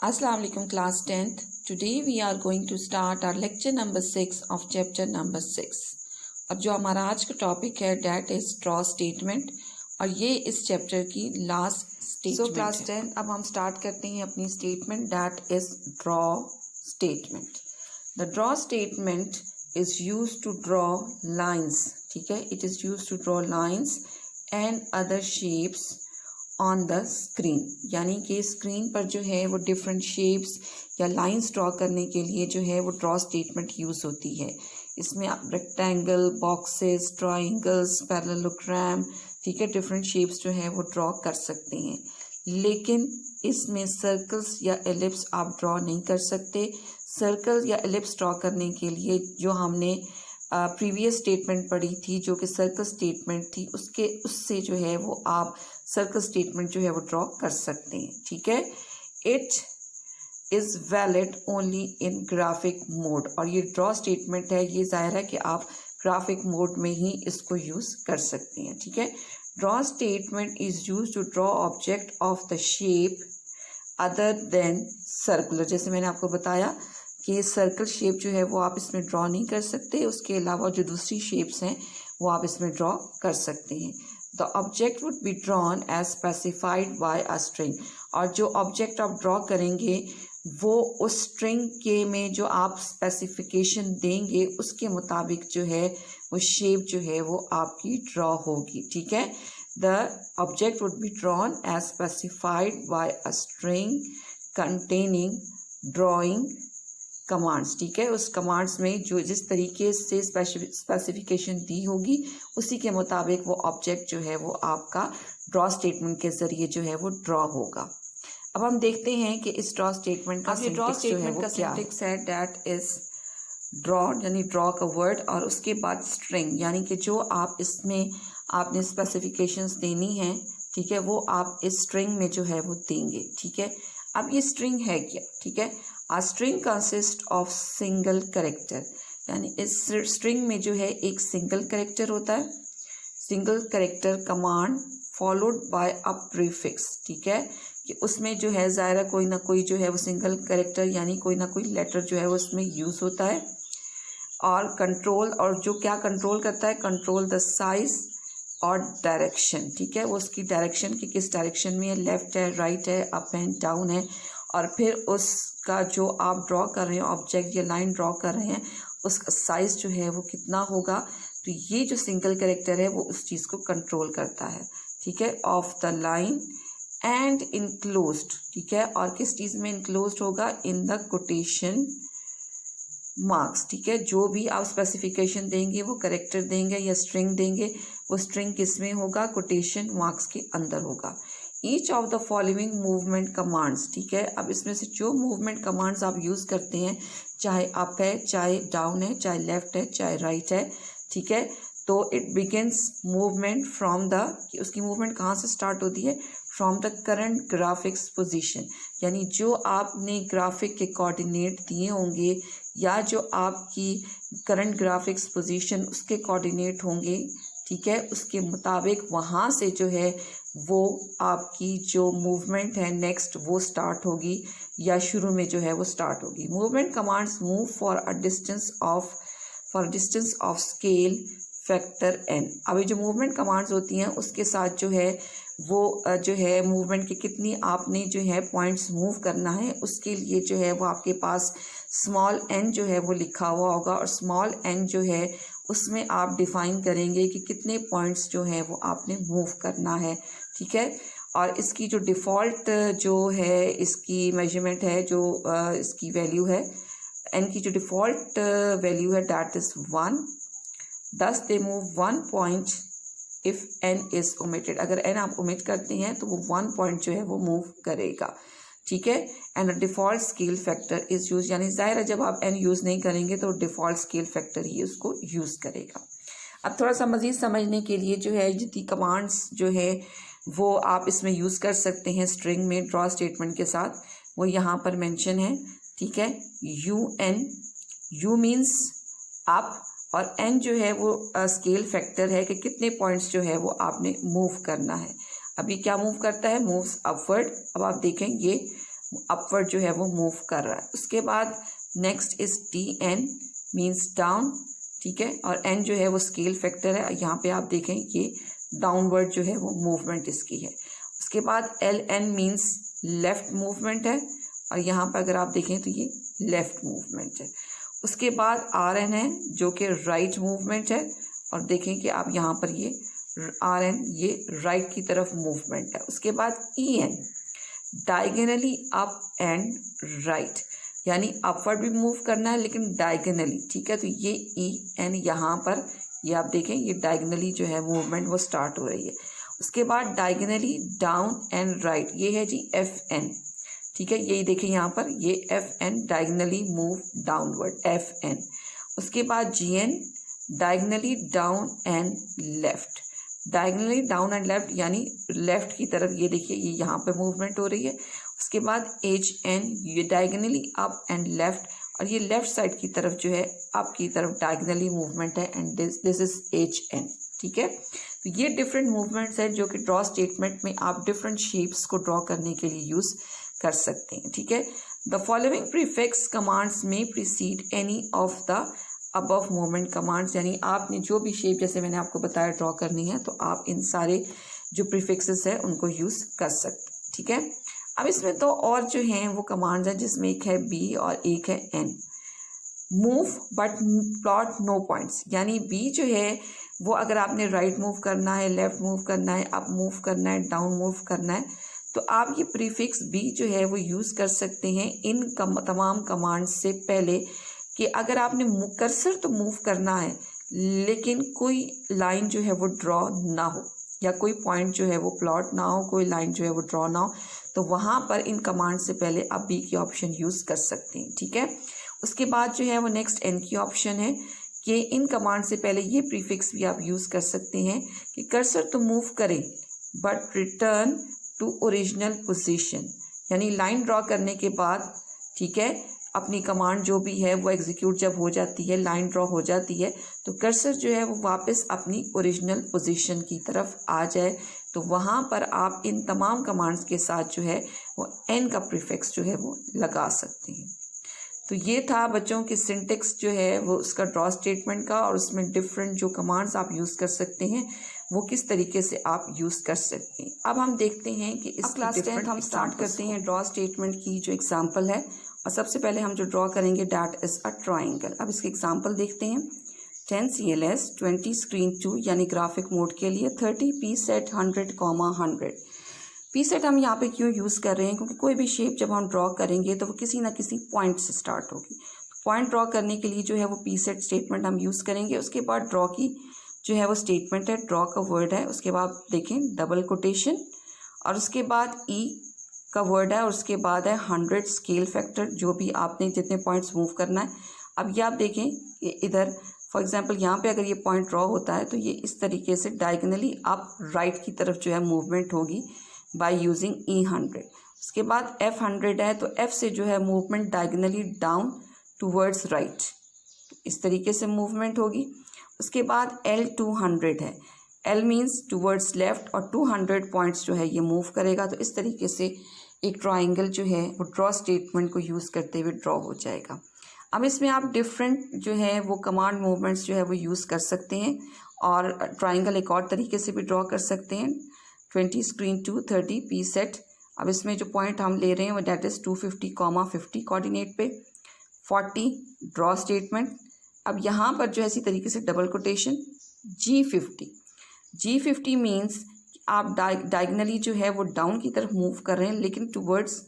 Assalamu alaikum class 10th. Today we are going to start our lecture number 6 of chapter number 6. और जो हमारा आज का topic है that is draw statement और ये इस चैप्टर की लास्ट स्टेटमेंट। So class 10 अब हम स्टार्ट करते हैं अपनी statement that is draw statement. The draw statement is used to draw lines. ठीक है, it is used to draw lines and other shapes on the screen, यानी कि स्क्रीन पर जो है वो डिफरेंट शेप्स या लाइंस ड्रॉ करने के लिए जो है वो ड्रॉ स्टेटमेंट यूज़ होती है। इसमें आप रेक्टेंगल, बॉक्सेस, ट्राइंगल्स, पैरेललोग्राम, ठीक है, डिफरेंट शेप्स जो है वो ड्रॉ कर सकते हैं, लेकिन इसमें सर्कल्स या एलिप्स आप ड्रॉ नहीं कर सकते। सर्कल या एलिप्स ड्रॉ करने के लिए जो हमने प्रीवियस स्टेटमेंट पढ़ी थी जो कि सर्कल स्टेटमेंट थी, उससे जो है वो आप सर्कल स्टेटमेंट जो है वो ड्रॉ कर सकते हैं। ठीक है, it is valid only in graphic mode, और ये ड्रॉ स्टेटमेंट है, ये ज़ाहिर है कि आप ग्राफिक मोड में ही इसको यूज़ कर सकते हैं। ठीक है, draw statement is use to draw object of the shape other than circular. जैसे मैंने आपको बताया कि सर्कल शेप जो है वो आप इसमें ड्रॉ नहीं कर सकते, उसके अलावा जो दूसरी शेप्स हैं वो आप इसमें ड्रॉ कर सकते हैं। The object would be drawn as specified by a string, और जो ऑब्जेक्ट आप ड्रॉ करेंगे वो उस स्ट्रिंग के में जो आप स्पेसिफिकेशन देंगे उसके मुताबिक जो है वो शेप जो है वो आपकी ड्रॉ होगी। ठीक है, the object would be drawn as specified by a string containing drawing commands. ठीक है, उस कमांड्स में जो जिस तरीके से स्पेसिफिकेशन दी होगी उसी के मुताबिक वो ऑब्जेक्ट जो है वो आपका ड्रॉ स्टेटमेंट के जरिए जो है वो ड्रॉ होगा। अब हम देखते हैं कि इस ड्रॉ स्टेटमेंट का सिंटैक्स है दैट इज ड्रॉ, यानी ड्रॉ का वर्ड और उसके बाद स्ट्रिंग, यानी कि जो आप इसमें आपने स्पेसिफिकेशंस देनी है, ठीक है, वो आप इस स्ट्रिंग में जो है वो देंगे। ठीक है, अब ये स्ट्रिंग है क्या? ठीक है, A string consists of single character, यानी इस स्ट्रिंग में जो है एक सिंगल करेक्टर होता है, single character command followed by a prefix. ठीक है, कि उसमें जो है ज़ाहिर कोई ना कोई जो है वो सिंगल करेक्टर यानी कोई ना कोई लेटर जो है वो उसमें यूज़ होता है। और कंट्रोल, और जो क्या कंट्रोल करता है, कंट्रोल द साइज और डायरेक्शन। ठीक है, वो उसकी डायरेक्शन की किस डायरेक्शन में है, लेफ्ट है, राइट है, अप एंड डाउन है, और फिर उसका जो आप ड्रॉ कर रहे हैं ऑब्जेक्ट या लाइन ड्रॉ कर रहे हैं उसका साइज़ जो है वो कितना होगा। तो ये जो सिंगल कैरेक्टर है वो उस चीज़ को कंट्रोल करता है। ठीक है, of the line and enclosed. ठीक है, और किस चीज़ में इनक्लोज्ड होगा, इन द कोटेशन मार्क्स। ठीक है, जो भी आप स्पेसिफिकेशन देंगे वो कैरेक्टर देंगे या स्ट्रिंग देंगे, वो स्ट्रिंग किस में होगा, कोटेशन मार्क्स के अंदर होगा। Each of the following movement commands. ठीक है, अब इसमें से जो मूवमेंट कमांड्स आप यूज़ करते हैं, चाहे अप है, चाहे डाउन है, चाहे लेफ्ट है, चाहे राइट है, ठीक है, तो it begins movement from the, उसकी मूवमेंट कहाँ से स्टार्ट होती है, from the current graphics position, यानी जो आपने ग्राफिक के कोऑर्डिनेट दिए होंगे या जो आपकी करंट ग्राफिक्स पोजीशन उसके कोऑर्डिनेट होंगे, ठीक है, उसके मुताबिक वहाँ से जो है वो आपकी जो मूवमेंट है नेक्स्ट वो स्टार्ट होगी या शुरू में जो है वो स्टार्ट होगी। Movement commands move for a distance of scale factor n। अब ये जो मूवमेंट कमांड्स होती हैं उसके साथ जो है वो जो है मूवमेंट के कितनी आपने जो है पॉइंट्स मूव करना है, उसके लिए जो है वो आपके पास स्मॉल n जो है वो लिखा हुआ होगा, और स्मॉल n जो है उसमें आप डिफाइन करेंगे कि कितने पॉइंट्स जो है वो आपने मूव करना है। ठीक है, और इसकी जो डिफ़ॉल्ट जो है इसकी मेजरमेंट है, जो इसकी वैल्यू है n की जो डिफ़ॉल्ट वैल्यू है दैट इज़ 1। दस they move 1 point if n is omitted, अगर n आप ओमिट करते हैं तो वो 1 पॉइंट जो है वो मूव करेगा। ठीक है, and default scale factor is use, यानी ज़ाहिर है जब आप n यूज़ नहीं करेंगे तो डिफ़ॉल्ट स्केल फैक्टर ही उसको यूज़ करेगा। अब थोड़ा सा मज़ीद समझने के लिए जो है जितनी कमांड्स जो है वो आप इसमें यूज़ कर सकते हैं स्ट्रिंग में ड्रॉ स्टेटमेंट के साथ, वो यहाँ पर मेंशन है। ठीक है, यू मीन्स अप, और n जो है वो स्केल फैक्टर है कि कितने पॉइंट्स जो है वो आपने मूव करना है। अभी क्या मूव करता है, मूव्स अपवर्ड। अब आप देखें ये अपवर्ड जो है वो मूव कर रहा है। उसके बाद next is DN means down, ठीक है, और N जो है वो स्केल फैक्टर है। यहाँ पे आप देखें ये डाउनवर्ड जो है वो मूवमेंट इसकी है। उसके बाद LN मीन्स लेफ्ट मूवमेंट है, और यहाँ पर अगर आप देखें तो ये लेफ्ट मूवमेंट है। उसके बाद RN है जो कि राइट मूवमेंट है, और देखें कि आप यहाँ पर ये RN ये राइट की तरफ मूवमेंट है। उसके बाद EN diagonally up and right, यानी अपवर्ड भी मूव करना है लेकिन डायगोनली, ठीक है। तो ये EN यहाँ पर ये आप देखें ये डायगोनली जो है मूवमेंट वो स्टार्ट हो रही है। उसके बाद डायगोनली डाउन एंड राइट, ये है जी FN, ठीक है, यही देखें यहाँ पर ये FN diagonally move downward FN। उसके बाद GN diagonally down and left, diagonally down and left यानी लेफ्ट की तरफ, ये देखिए ये यहाँ पे मूवमेंट हो रही है। उसके बाद HN ये डायगोनली अप एंड लेफ्ट, और ये लेफ्ट साइड की तरफ जो है अप की तरफ डायगोनली मूवमेंट है, एंड दिस इज HN, ठीक है। तो ये डिफरेंट मूवमेंट्स हैं जो कि ड्रॉ स्टेटमेंट में आप डिफरेंट शेप्स को ड्रॉ करने के लिए यूज़ कर सकते हैं, ठीक है। द फॉलोइंग प्रीफिक्स कमांड्स में preceded any of the above movement commands, यानी आपने जो भी शेप जैसे मैंने आपको बताया ड्रॉ करनी है तो आप इन सारे जो प्रीफिक्सेस है उनको यूज़ कर सकते हैं, ठीक है। अब इसमें तो और जो हैं वो कमांड्स हैं, जिसमें एक है B और एक है N। Move but plot no points, यानी B जो है वो अगर आपने राइट मूव करना है, लेफ्ट मूव करना है, अप मूव करना है, डाउन मूव करना है, तो आप ये प्रीफिक्स B जो है वो यूज़ कर सकते हैं इन तमाम कमांड्स से पहले, कि अगर आपने कर्सर तो मूव करना है लेकिन कोई लाइन जो है वो ड्रॉ ना हो, या कोई पॉइंट जो है वो प्लॉट ना हो, कोई लाइन जो है वो ड्रॉ ना हो, तो वहाँ पर इन कमांड से पहले आप B की ऑप्शन यूज़ कर सकते हैं, ठीक है। उसके बाद जो है वो नेक्स्ट N की ऑप्शन है कि इन कमांड से पहले ये प्रीफिक्स भी आप यूज़ कर सकते हैं कि कर्सर तो मूव करें but return to original position, यानी लाइन ड्रॉ करने के बाद, ठीक है, अपनी कमांड जो भी है वो एग्जीक्यूट जब हो जाती है, लाइन ड्रॉ हो जाती है, तो कर्सर जो है वो वापस अपनी ओरिजिनल पोजीशन की तरफ आ जाए, तो वहाँ पर आप इन तमाम कमांड्स के साथ जो है वो N का प्रीफिक्स जो है वो लगा सकते हैं। तो ये था बच्चों की सिंटेक्स जो है वो उसका ड्रॉ स्टेटमेंट का, और उसमें डिफरेंट जो कमांड्स आप यूज़ कर सकते हैं वो किस तरीके से आप यूज़ कर सकते हैं। अब हम देखते हैं कि इस क्लास 10 हम स्टार्ट करते हैं ड्रॉ स्टेटमेंट की जो एग्जांपल है, और सबसे पहले हम जो ड्रॉ करेंगे दैट इज़ अ ट्राइंगल। अब इसके एग्जांपल देखते हैं। 10 CLS 20 स्क्रीन 2 यानी ग्राफिक मोड के लिए 30 pset 100, 100 pset हम यहाँ पे क्यों यूज़ कर रहे हैं, क्योंकि कोई भी शेप जब हम ड्रॉ करेंगे तो वो किसी ना किसी पॉइंट से स्टार्ट होगी। पॉइंट ड्रॉ करने के लिए जो है वो pset स्टेटमेंट हम यूज़ करेंगे। उसके बाद ड्रॉ की जो है वो स्टेटमेंट है, ड्रॉ का वर्ड है, उसके बाद देखें डबल कोटेशन, और उसके बाद E का वर्ड है, और उसके बाद है 100 स्केल फैक्टर, जो भी आपने जितने पॉइंट्स मूव करना है। अब ये आप देखें कि इधर फॉर एग्जांपल यहाँ पे अगर ये पॉइंट ड्रॉ होता है तो ये इस तरीके से डायगोनली अप राइट की तरफ जो है मूवमेंट होगी बाय यूजिंग E100। उसके बाद F100 है, तो F से जो है movement diagonally down towards right, इस तरीके से मूवमेंट होगी। उसके बाद L200 है, L मीन्स टूवर्ड्स लेफ्ट, और 200 पॉइंट्स जो है ये मूव करेगा। तो इस तरीके से एक ट्राइंगल जो है वो ड्रॉ स्टेटमेंट को यूज़ करते हुए ड्रॉ हो जाएगा। अब इसमें आप डिफरेंट जो है वो कमांड मूवमेंट्स जो है वो यूज़ कर सकते हैं, और ट्राइंगल एक और तरीके से भी ड्रॉ कर सकते हैं। 20 स्क्रीन 2 30 pset। अब इसमें जो पॉइंट हम ले रहे हैं वो डेट इज़ 250, 50 कोऑर्डिनेट पे। 40 ड्रॉ स्टेटमेंट। अब यहाँ पर जो है इसी तरीके से डबल कोटेशन G50 मीन्स आप डायगनली जो है वो डाउन की तरफ मूव कर रहे हैं लेकिन टूवर्ड्स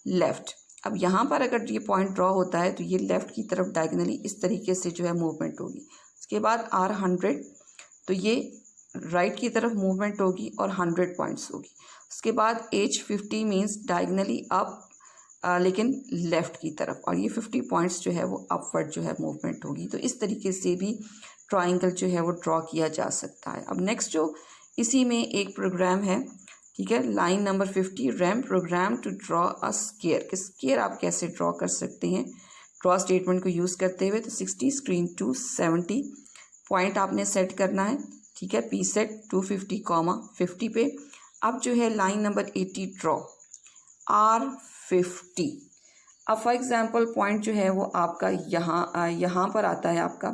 लेफ्ट। अब यहाँ पर अगर ये पॉइंट ड्रॉ होता है तो ये लेफ्ट की तरफ डायगनली इस तरीके से जो है मूवमेंट होगी। उसके बाद R100, तो ये राइट की तरफ मूवमेंट होगी और 100 पॉइंट्स होगी। उसके बाद H50 मीन्स डायगनली अप लेकिन लेफ़्ट की तरफ, और ये 50 पॉइंट्स जो है वो अपवर्ड जो है मूवमेंट होगी। तो इस तरीके से भी ट्राइंगल जो है वो ड्रॉ किया जा सकता है। अब नेक्स्ट जो इसी में एक प्रोग्राम है, ठीक है, line number 50, RAM program to draw a square. Square आप कैसे ड्रॉ कर सकते हैं ड्रॉ स्टेटमेंट को यूज़ करते हुए। तो 60 स्क्रीन 2 70 पॉइंट आपने सेट करना है, ठीक है, pset 250, 50 पे। अब जो है लाइन नंबर 80 ड्रॉ, R 50। अब फॉर एग्जांपल पॉइंट जो है वो आपका यहाँ पर आता है आपका,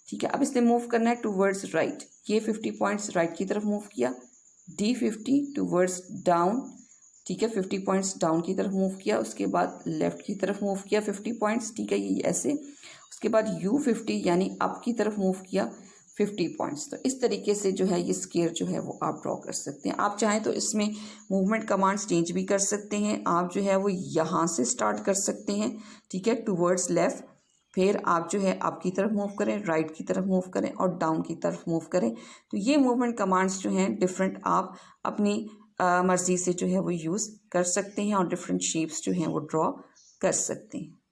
ठीक है। अब इसने मूव करना है टूवर्ड्स राइट, ये 50 पॉइंट्स राइट की तरफ मूव किया, D50 टूवर्ड्स डाउन, ठीक है, 50 पॉइंट्स डाउन की तरफ मूव किया, उसके बाद लेफ्ट की तरफ मूव किया 50 पॉइंट्स, ठीक है, ये ऐसे। उसके बाद U50 यानी अप की तरफ मूव किया 50 पॉइंट्स। तो इस तरीके से जो है ये स्केयर जो है वो आप ड्रॉ कर सकते हैं। आप चाहें तो इसमें मूवमेंट कमांड्स चेंज भी कर सकते हैं। आप जो है वो यहाँ से स्टार्ट कर सकते हैं, ठीक है, टूवर्ड्स लेफ्ट, फिर आप जो है अप की तरफ मूव करें, राइट की तरफ मूव करें और डाउन की तरफ मूव करें। तो ये मूवमेंट कमांड्स जो हैं डिफरेंट आप अपनी मर्ज़ी से जो है वो यूज़ कर सकते हैं और डिफरेंट शेप्स जो हैं वो ड्रॉ कर सकते हैं।